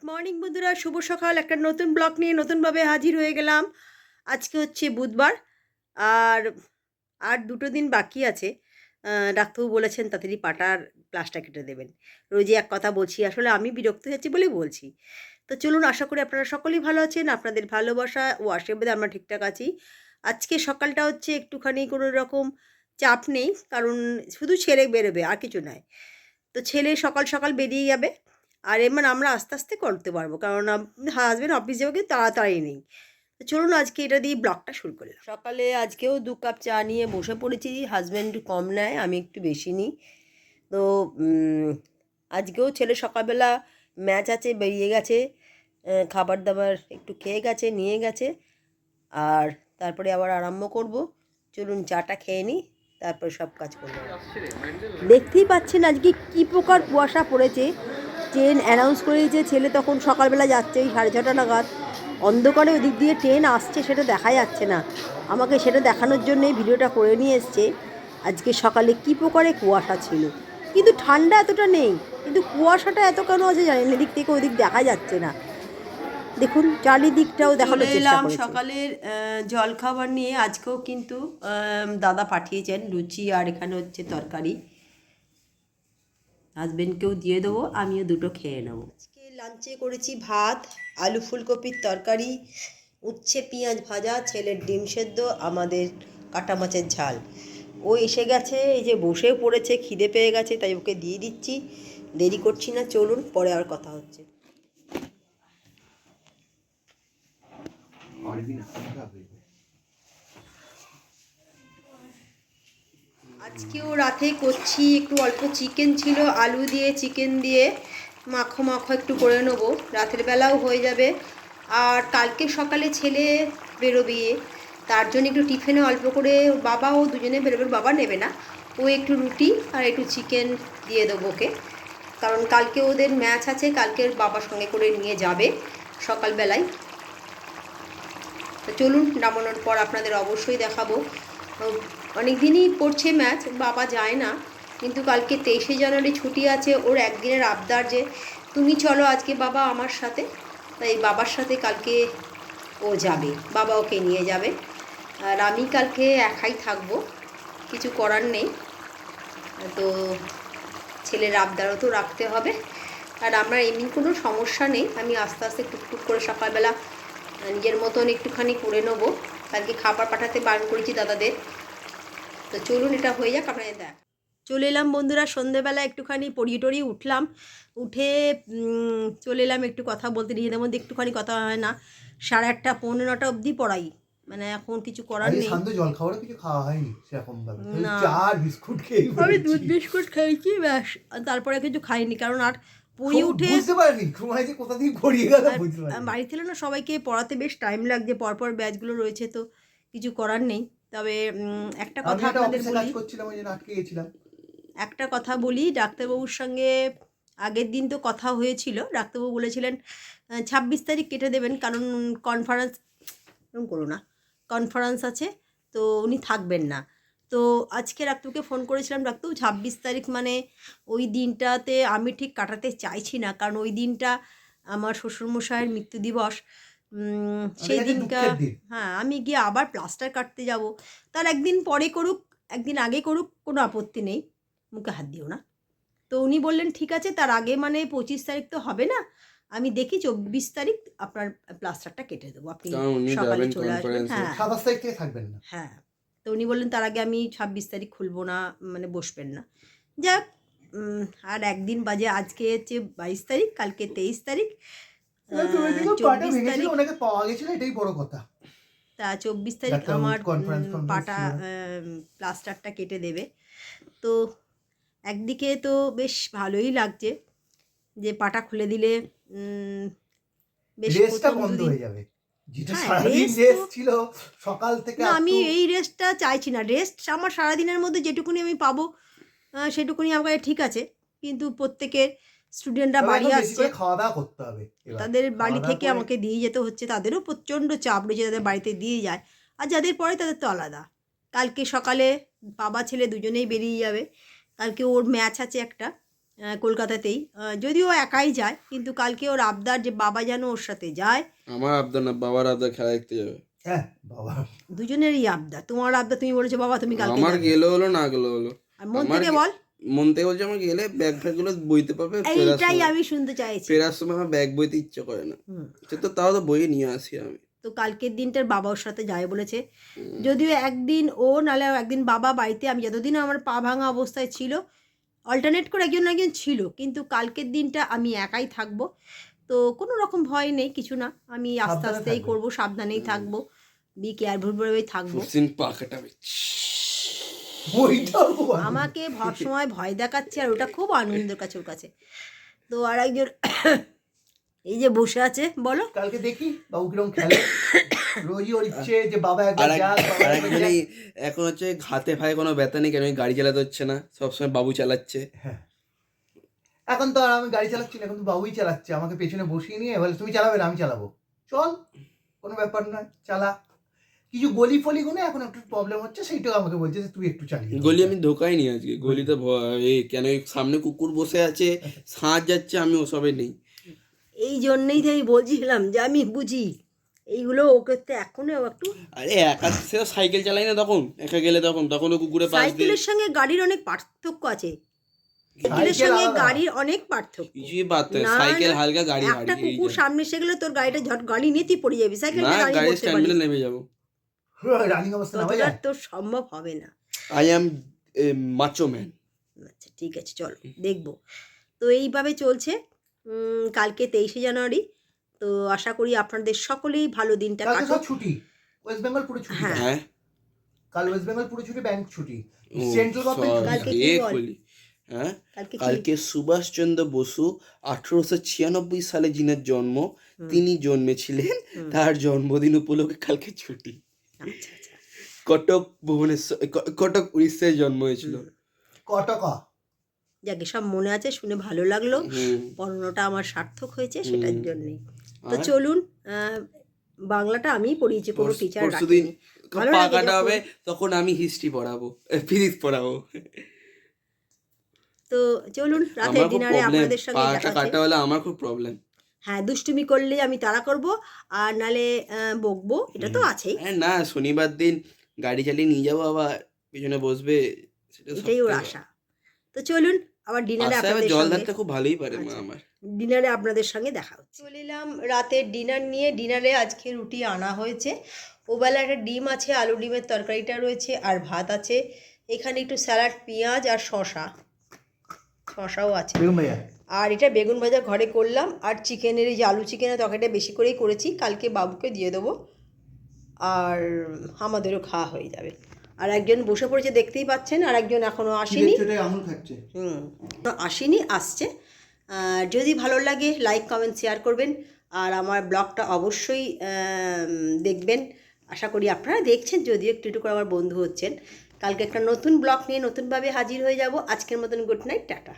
Morning বন্ধুরা, শুভ সকাল। একটা নতুন ব্লগ নিয়ে নতুনভাবে হাজির হয়ে গেলাম। আজকে হচ্ছে বুধবার, আর আর 2টো দিন বাকি আছে। ডাক্তারবাবু বলেছেন তাড়াতাড়ি পাটার প্লাসটা কেটে দেবেন। রোজই এক কথা বলছি, আসলে আমি বিরক্ত হয়েছি বলেই বলছি। তো চলুন, আশা করি আপনারা সকলেই ভালো আছেন। আপনাদের ভালোবাসা ও আশীর্বাদে আমরা ঠিকঠাক আছি। আজকে সকালটা হচ্ছে একটুখানি কোনো রকম চাপ নেই, কারণ শুধু ছেলে বেরোবে, আর কিছু নয়। তো ছেলে সকাল সকাল বেরিয়ে যাবে, আর এবার আমরা আস্তে আস্তে করতে পারবো, কারণ হাজব্যান্ড অফিস যাবে, কিন্তু তাড়াতাড়ি নেই। তো চলুন আজকে এটা দিয়ে ব্লগটা শুরু করলাম। সকালে আজকেও 2 কাপ চা নিয়ে বসে পড়েছি। হাজব্যান্ড একটু কম নেয়, আমি একটু বেশি নিই। তো আজকেও ছেলে সকালবেলা ম্যাচ আছে, বেরিয়ে গেছে। খাবার দাবার একটু খেয়ে গেছে, নিয়ে গেছে। আর তারপরে আবার আরম্ভ করব। চলুন চাটা খেয়ে নিই, তারপর সব কাজ করবো। দেখতেই পাচ্ছেন আজকে কী প্রকার কুয়াশা পড়েছে। ট্রেন অ্যানাউন্স করেছে, ছেলে তখন সকালবেলা যাচ্ছে ওই 6:30 নাগাদ। অন্ধকারে ওদিক দিয়ে ট্রেন আসছে, সেটা দেখা যাচ্ছে না। আমাকে সেটা দেখানোর জন্যই ভিডিওটা করে নিয়ে এসছে। আজকে সকালে কী প্রকারে কুয়াশা ছিল, কিন্তু ঠান্ডা এতটা নেই, কিন্তু কুয়াশাটা এত কেন আছে জানি না। এদিক থেকে ওদিক দেখা যাচ্ছে না। দেখুন চারিদিকটাও দেখানোর চেষ্টা করেছি। সকালের জলখাবার নিয়ে আজকেও কিন্তু দাদা পাঠিয়েছেন লুচি, আর এখানে হচ্ছে তরকারি। হাজবেন্ডকেও দিয়ে দেবো, আমিও 2টো খেয়ে নেব। আজকে লাঞ্চে করেছি ভাত, আলু ফুলকপির তরকারি, উচ্ছে পেঁয়াজ ভাজা, ছেলের ডিম সেদ্ধ, আমাদের কাটা মাছের ঝাল। ও এসে গেছে, এই যে বসে পড়েছে, খিদে পেয়ে গেছে, তাই ওকে দিয়ে দিচ্ছি। দেরি করছি না, চলুন পরে আর কথা হচ্ছে। আজকেও রাতে করছি, একটু অল্প চিকেন ছিল, আলু দিয়ে চিকেন দিয়ে মাখো মাখো একটু করে নেবো, রাতের বেলাও হয়ে যাবে। আর কালকে সকালে ছেলে বেরোবে, তার জন্য একটু টিফিনে অল্প করে, বাবাও দুজনে বেরোবে, বাবা নেবে না, ও একটু রুটি আর একটু চিকেন দিয়ে দেবো ওকে। কারণ কালকে ওদের ম্যাচ আছে, কালকে বাবার সঙ্গে করে নিয়ে যাবে সকালবেলায়। তো চলুন, নামানোর পর আপনাদের অবশ্যই দেখাবো। অনেক দিনই পড়ছে ম্যাচ, বাবা যায় না, কিন্তু কালকে 23শে জানুয়ারি ছুটি আছে, ওর একদিনের আবদার যে তুমি চলো আজকে বাবা আমার সাথে। তাই বাবার সাথে কালকে ও যাবে, বাবা ওকে নিয়ে যাবে। আর আমি কালকে একাই থাকবো, কিছু করার নেই। তো ছেলের আবদারও তো রাখতে হবে। আর আমার এমনি কোনো সমস্যা নেই, আমি আস্তে আস্তে টুকটুক করে সকালবেলা নিজের মতন একটুখানি করে নেবো। কালকে খাবার পাঠাতে বারণ করেছি দাদাদের। তো চলুন এটা হয়ে যাক, আপনাদের দেখ। চলে এলাম বন্ধুরা, সন্ধেবেলা একটুখানি পড়িয়ে টড়িয়ে উঠলাম, উঠে চলে এলাম একটু কথা বলতে। নিজেদের মধ্যে একটুখানি কথা হয় না, 8:30 পৌনে 9টা অবধি পড়াই, মানে এখন কিছু করার নেই। জল খাবারও কিছু খাওয়া হয়নি সেরকম ভাবে, না, চা আর বিস্কুট খেয়ে আমি দুধ বিস্কুট খেয়েছি ব্যাস, তারপরে কিছু খাইনি, কারণ আর পড়িয়ে উঠে বুঝতে পারিনি ঘুমাই যে কোথা থেকে গড়িয়ে গেল বুঝতে পারিনি। বাড়ি ছিল না, সবাইকে পড়াতে বেশ টাইম লাগছে, পরপর ব্যাচগুলো রয়েছে, তো কিছু করার নেই। তবে একটা কথা আপনাদের বলি, করছিলাম ওই জন্য আটকে গেছিলাম। একটা কথা বলি, ডাক্তারবাবুর সঙ্গে আগের দিন তো কথা হয়েছিল, ডাক্তারবাবু বলেছিলেন 26 তারিখ কেটে দেবেন, কারণ কনফারেন্স করো না, কনফারেন্স আছে, তো উনি থাকবেন না। তো আজকে ডাক্তারকে ফোন করেছিলাম, ডাক্তারবাবু 26 তারিখ মানে ওই দিনটাতে আমি ঠিক কাটাতে চাইছি না, কারণ ওই দিনটা আমার শ্বশুরমশাইয়ের মৃত্যু দিবস। সেই দিনটা, হ্যাঁ, আমি গিয়ে আবার প্লাস্টার কাটতে যাব। তার একদিন পরে করুক, একদিন আগে করুক, কোনো আপত্তি নেই, মুখে হাত দিও না। তো উনি বললেন ঠিক আছে, তার আগে মানে 25 তারিখ তো হবে না, আমি দেখি 24 তারিখ আপনার প্লাস্টারটা কেটে দেবো, আপনি সকালে চলে আসবেন। হ্যাঁ, 27 তারিখ থেকে থাকবেন না। হ্যাঁ, তো উনি বললেন তার আগে আমি 26 তারিখ খুলবো না, মানে বসবেন না। যাক, আর একদিন বাজে, আজকে হচ্ছে 22 তারিখ, কালকে 23 তারিখ, 24 তারিখ, ওনাকে পাওয়া গেছিল, এটাই বড় কথা। তা 24 তারিখ আমার পাটা প্লাস্টারটা কেটে দেবে। তো একদিকে তো বেশ ভালোই লাগছে যে পাটা খুলে দিলে বেশ রেস্টটা প্রথম বন্ধ দুদিন হয়ে যাবে, যেটা হ্যাঁ, সারাদিন রেস্ট ছিল সকাল থেকে। না, আমি এই রেস্টটা চাইছি না। রেস্ট আমার সারাদিনের মধ্যে যেটুকুনি আমি পাবো সেটুকুনি আমার কাছে ঠিক আছে, কিন্তু প্রত্যেকের স্টুডেন্টরা বাড়ি আসছে, খাওয়া দাওয়া করতে হবে, তাদের বাড়ি থেকে আমাকে দিয়ে যেতে হচ্ছে, তাদেরও প্রচণ্ড চাপ রয়েছে, তাদের বাড়িতে দিয়ে যায়। আর যাদের পড়ে তাদের তো আলাদা। কালকে সকালে বাবা ছেলে দুজনেই বেরিয়ে যাবে, কালকে ওর ম্যাচ আছে একটা, কলকাতাতেই, যদিও একাই যায়, কিন্তু কালকে ওর আবদার যে বাবা যেন ওর সাথে যায়। আমার আবদার না, বাবার আবদার, খেলা দেখতে যাবে। হ্যাঁ বাবা, দুজনেরই আবদার। তোমার আবদার, তুমি বলেছো বাবা তুমি কালকে আমার যাবে। গেলে হলো, না গেলে হলো। আর মন আমার থেকে বল, মন থেকে বলছে আমার গেলে ব্যাগ ফ্যাগ গুলো বইতে পারবে, এইটাই আমি শুনতে চাইছি। ফেরার সময় আমার ব্যাগ বইতে ইচ্ছে করে না। সে তো তাও তো বইয়ে নিয়ে আসি আমি। তো কালকের দিনটার বাবা ওর সাথে যায় বলেছে, যদিও একদিন ও নাহলে একদিন বাবা বাড়িতে। আমি যতদিন আমার পা ভাঙা অবস্থায় ছিল, অল্টারনেট করে একজন না একজন ছিল, কিন্তু কালকের দিনটা আমি একাই থাকবো। তো কোনো রকম ভয় নেই, কিছু না, আমি আস্তে সাবধানে আস্তেই থাকবে। করবো, সাবধানেই থাকবো, বি কেয়ারফুলভাবেই থাকবো। সিন পা কাটাবে। ওইটাও খুব আনন্দ। আমাকে সবসময় ভয় দেখাচ্ছে, আর ওটা খুব আনন্দের কাছে ওর কাছে। তো আর একজন এই যে বসে আছে, বলো। কালকে দেখি বাবু কিরকম খেলে। রোজই ওর ইচ্ছে যে বাবা একবার আর যাক, বাবা একবার যাক। একজনই এখন হচ্ছে হাতে ফায়ে কোনো ব্যথা নেই, কেন ওই গাড়ি চালাতে হচ্ছে না, সবসময় বাবু চালাচ্ছে। হ্যাঁ, এখন তো আর আমি গাড়ি চালাচ্ছি না, এখন তো বাবুই চালাচ্ছে। আমাকে পেছনে বসিয়ে নিয়ে বলে তুমি চালাবে না, আমি চালাবো, চল কোনো ব্যাপার নয়, চালা। কিছু গলি ফলি গুনে এখন একটু প্রবলেম হচ্ছে, সেইটাও আমাকে বলছে যে তুই একটু চালিয়ে দে। গলি আমি ধোকাই নি আজকে, গলিতে কেন ওই সামনে কুকুর বসে আছে, সাঁজ যাচ্ছে, আমি ওসবে নেই। এই জন্যই তো আমি বলছিলাম যে আমি বুঝি এইগুলো, ওকে তো এখনো একটু। আরে একা সে তো সাইকেল চালাই না, তখন একা গেলে তখন ও কুকুরের পাশ দিয়ে। সাইকেলের সঙ্গে গাড়ির অনেক পার্থক্য আছে, সাইকেলের সাইকেল সঙ্গে আলাদা। গাড়ির অনেক পার্থক্য। কিছুই পারতে না, সাইকেল না, হালকা, গাড়ি একটা ভারী। কুকুর সামনে এসে গেলে তোর গাড়িটা গাড়ি নিয়ে তুই পড়ে যাবি, না, সাইকেলটা দাঁড়িয়ে গাড়ির পড়তে স্ট্যান্ড পারিস। মিলে নেমে যাবো। রানিং অবস্থা নামা ততটা যায়। তোর সম্ভব হবে না। I am macho man. আচ্ছা ঠিক আছে, চলো দেখবো। তো এইভাবে চলছে। কালকে 23শে জানুয়ারি। তো আশা করি আপনাদের সকলেই ভালো দিনটা কালকে সব কাটুক। ছুটি, ওয়েস্ট বেঙ্গল পুরো ছুটি। হ্যাঁ। হ্যাঁ, কাল ওয়েস্ট বেঙ্গল পুরো ছুটি, ব্যাংক ছুটি, ও, সেন্ট্রাল গভর্নমেন্ট ছুটি কালকে না। কি এ বল? খুলি। হ্যাঁ, কালকে কি? কালকে সুভাষচন্দ্র বসু 1896 সালে যিনার জন্ম, তিনি জন্মেছিলেন, তার জন্মদিন উপলক্ষে কালকে ছুটি। আচ্ছা আচ্ছা। কটক ভুবনেশ্বর, কটক উড়িষ্যায় জন্ম হয়েছিল। কটকা। যাকে সব মনে আছে, শুনে ভালো লাগলো। হুম। পড়ানোটা আমার সার্থক হয়েছে সেটার জন্যই। তো আর চলুন, বাংলাটা আমিই পড়িয়েছি, কোনো টিচার পরশুদিন রাখিনি। ভালো পা লাগে কাটা যখন। হবে, তখন আমি হিস্ট্রি পড়াবো, ফিজিক্স পড়াবো। তো চলুন, রাতের আমার খুব ডিনারে প্রবলেম, আপনাদের সঙ্গে পাটা দেখা কাটা হচ্ছে। হলে আমার খুব প্রবলেম। হ্যাঁ, দুষ্টুমি করলে আমি তাড়া করব, আর নালে বকবো, এটা তো আছেই। হ্যাঁ, না শনিবার দিন গাড়ি চালিয়ে নিয়ে যাবো, আবার পিছনে বসবে, সেটা এটাই ওর আশা। তো চলুন, আবার ডিনারে আপনাদের জল সঙ্গে, ধারতে খুব ভালোই পারে মা আচ্ছা, আমার। ডিনারে আপনাদের সঙ্গে দেখা হচ্ছে। চলে এলাম রাতের ডিনার নিয়ে। ডিনারে আজকে রুটি আনা হয়েছে, ওবেলা একটা ডিম আছে, আলু ডিমের তরকারিটা রয়েছে, আর ভাত আছে। এখানে একটু স্যালাড, পেঁয়াজ আর শশাও আছে। বেগম ভাইয়া, আর এটা বেগুন ভাজা ঘরে করলাম, আর চিকেনের এই যে আলু চিকেনের তরকারিটা বেশি করেই করেছি, কালকে বাবুকে দিয়ে দেবো, আর আমাদেরও খাওয়া হয়ে যাবে। আর একজন বসে পড়েছে, দেখতেই পাচ্ছেন, আর একজন এখনও আসেনি। ছোটাই আঙুল খাচ্ছে। আসেনি, আসছে। যদি ভালো লাগে লাইক কমেন্ট শেয়ার করবেন, আর আমার ব্লগটা অবশ্যই দেখবেন। আশা করি আপনারা দেখছেন, যদিও একটু একটু করে আমার বন্ধু হচ্ছেন। কালকে একটা নতুন ব্লগ নিয়ে নতুনভাবে হাজির হয়ে যাব। আজকের মতন গুড নাইট, টাটা।